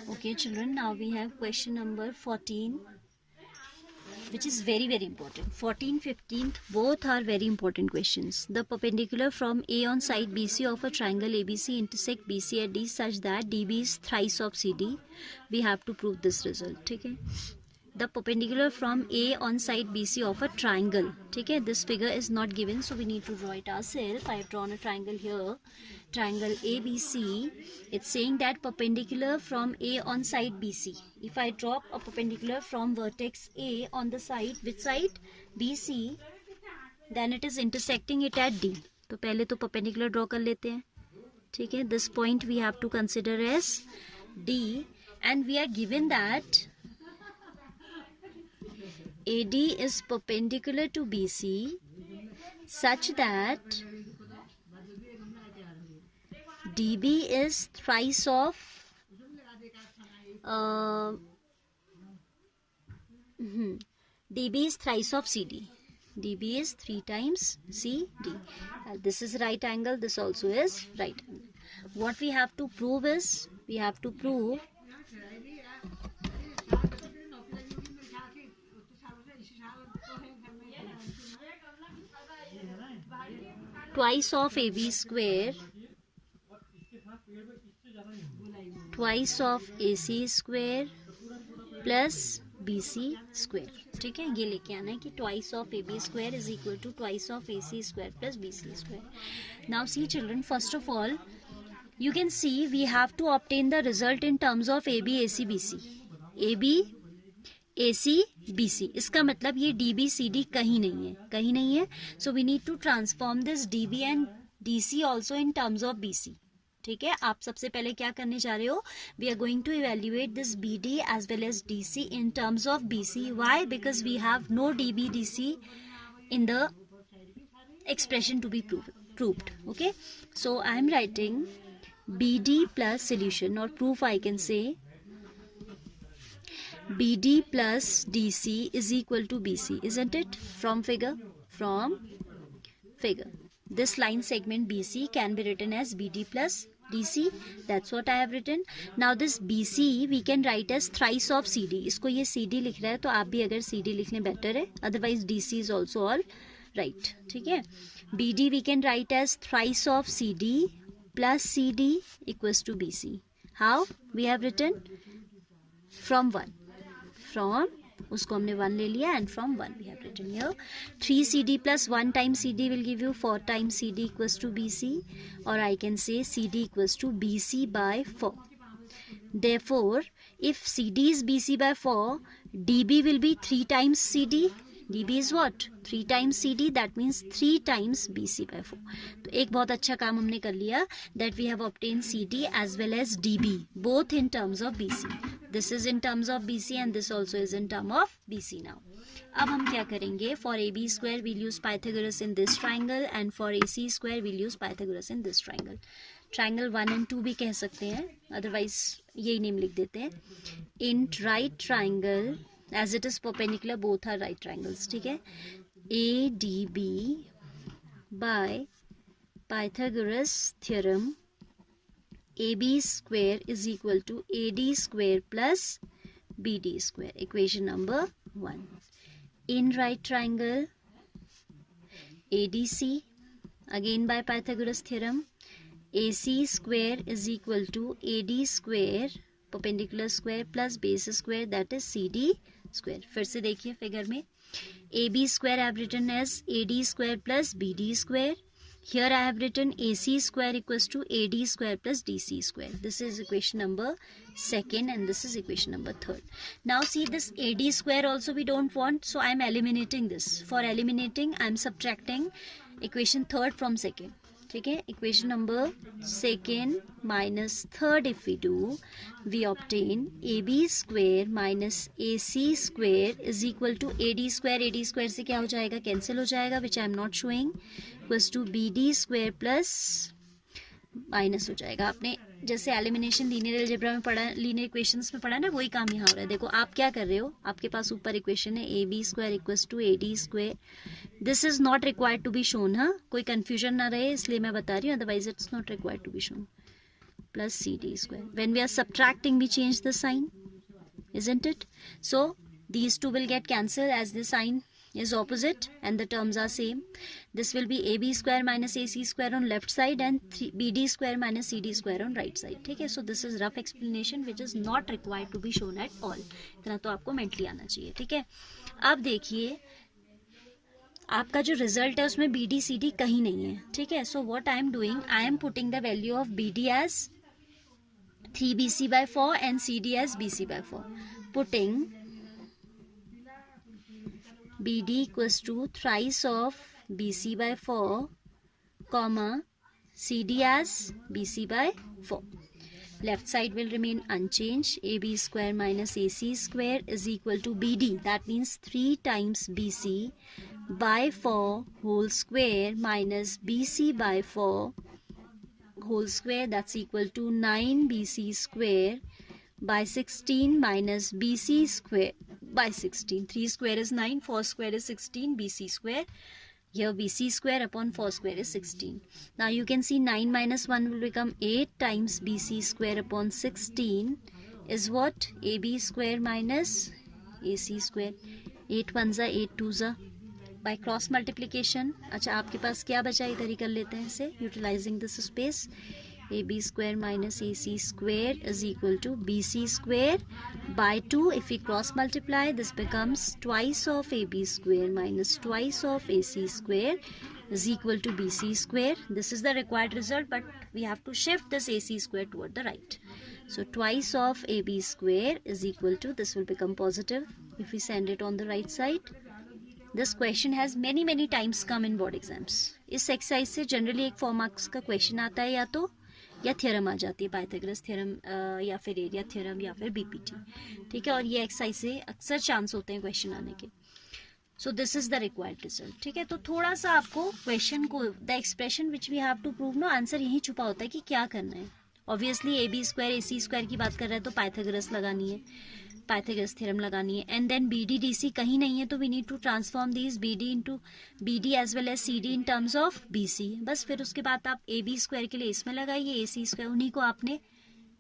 Okay, children, now we have question number 14, which is very, very important. 14, 15, both are very important questions. The perpendicular from A on side BC of a triangle ABC intersect BC at D such that DB is thrice of CD. We have to prove this result. Okay. The perpendicular from A on side BC of a triangle. Okay, this figure is not given, so we need to draw it ourselves. I have drawn a triangle here, triangle ABC. It's saying that perpendicular from A on side BC. If I drop a perpendicular from vertex A on the side, which side? BC, then it is intersecting it at D. तो पहले तो perpendicular draw कर लेते हैं. ठीक है, this point we have to consider as D, and we are given that AD is perpendicular to BC such that DB is thrice of DB is thrice of CD. DB is 3 times CD. This is right angle. This also is right angle. What we have to prove is, we have to prove twice of AB square, twice of AC square plus BC square. ठीक है, ये लेके आना है कि twice of AB square is equal to twice of AC square plus BC square. Now see children, first of all, you can see we have to obtain the result in terms of AB, AC, BC. AB, AC, BC. इसका मतलब ये DB, CD कहीं नहीं है. So we need to transform this DB and DC also in terms of BC. ठीक है, आप सबसे पहले क्या करने जा रहे हो? We are going to evaluate this BD as well as DC in terms of BC. Why? Because we have no DB, DC in the expression to be proved. Okay, so I am writing BD plus solution or proof. I can say BD plus DC is equal to BC, isn't it? From figure. This line segment BC can be written as BD plus DC. That's what I have written. Now this BC we can write as thrice of CD. इसको ये CD लिख रहा है तो आप भी अगर CD लिख लें better है. Otherwise DC is also all right. ठीक है. BD we can write as thrice of CD plus CD equals to BC. How? We have written from 1. From उसको हमने 1 ले लिया and from 1 we have written here 3 CD plus 1 times CD will give you 4 times CD equals to BC, or I can say CD equals to BC by 4. Therefore, if CD is BC by 4, DB will be 3 times CD. DB is what? 3 times CD, that means 3 times BC by 4. तो एक बहुत अच्छा काम हमने कर लिया, that we have obtained CD as well as DB, both in terms of BC. This is in terms of BC and this also is in term of BC now. अब हम क्या करेंगे? For AB square we'll use Pythagoras in this triangle and for AC square we'll use Pythagoras in this triangle. Triangle 1 and 2 भी कह सकते हैं, otherwise यही name लिख देते हैं. In right triangle, as it is perpendicular, both are right triangles. ठीक है, ADB by Pythagoras theorem, AB square is equal to AD square plus BD square. Equation number 1. In right triangle, ADC, again by Pythagoras theorem, AC square is equal to AD square perpendicular square plus base square, that is CD square. फिर से देखिए figure में, AB square I have written as AD square plus BD square. Here I have written AC square equals to AD square plus DC square. This is equation number 2nd and this is equation number 3rd. Now see this AD square also we don't want, so I am eliminating this. For eliminating I am subtracting equation 3rd from 2nd. ठीक है, equation number 2nd minus 3rd if we do, we obtain AB square minus AC square is equal to AD square. AD square से क्या हो जाएगा? Cancel हो जाएगा, which I am not showing, equals to BD square plus minus हो जाएगा. आपने जैसे एलिमिनेशन लीनियर अलजेब्रा में पढ़ा, लीनियर इक्वेशंस में पढ़ा ना, वही काम यहाँ हो रहा है. देखो आप क्या कर रहे हो, आपके पास ऊपर इक्वेशन है AB square equals to AD square. This is not required to be shown. हाँ, कोई कंफ्यूजन ना रहे इसलिए मैं बता रही हूँ, otherwise it's not required to be shown. plus CD square. When we are subtracting, we change the sign, isn't it? So these two will get cancelled as the sign is opposite and the terms are same. This will be AB square minus AC square on left side and BD square minus CD square on right side. ठीक है, so this is rough explanation which is not required to be shown at all. इतना तो आपको mentally आना चाहिए. ठीक है, अब देखिए आपका जो रिजल्ट है उसमें BD CD कहीं नहीं है. ठीक है, so what I am doing, I am putting the value of BD as 3BC/4 and CD as BC/4. Putting BD equals to thrice of BC/4, comma CD as BC/4. Left side will remain unchanged. AB square minus AC square is equal to BD. That means 3 times BC/4 whole square minus BC/4 whole square. That's equal to 9 BC square by 16 minus BC square by 16. 3 square is 9, 4 square is 16, BC square. Here BC square upon 4 square is 16. Now you can see 9 minus 1 will become 8 times BC square upon 16 is what? AB square minus AC square. 8 1 8 2 by cross multiplication. अच्छा आपके पास क्या बचा, इधर ही कर लेते हैं इसे, utilizing this space. AB square minus AC square is equal to BC square by 2. If we cross multiply, this becomes twice of AB square minus twice of AC square is equal to BC square. This is the required result, but we have to shift this AC square toward the right. So twice of AB square is equal to, this will become positive if we send it on the right side. This question has many times come in board exams. इस exercise से generally एक 4 marks का question आता है, या theorem आ जाती है, Pythagoras theorem या फिर एरिया थ्योरम या फिर बीपीटी. ठीक है, और ये एक्सरसाइज से अक्सर चांस होते हैं क्वेश्चन आने के. So this is the required result. ठीक है, तो थोड़ा सा आपको क्वेश्चन को the expression which we have to prove no, answer यही छुपा होता है कि क्या करना है. Obviously AB square AC square की बात कर रहे हैं तो पाइथागोरस लगानी है, पाइथागोरस थ्योरम लगानी है. एंड देन BD DC कहीं नहीं है तो we need to transform these BD into BD as well as CD in terms of BC. बस फिर उसके बाद आप AB स्क्वायर के लिए इसमें लगाइए, AC स्क्वायर उन्हीं को आपने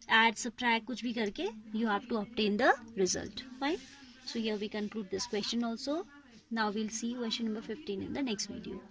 ऐड सब्ट्रैक्ट कुछ भी करके you have to obtain the result. Fine, so here we conclude this question also. Now we'll see question number 15 in the next video.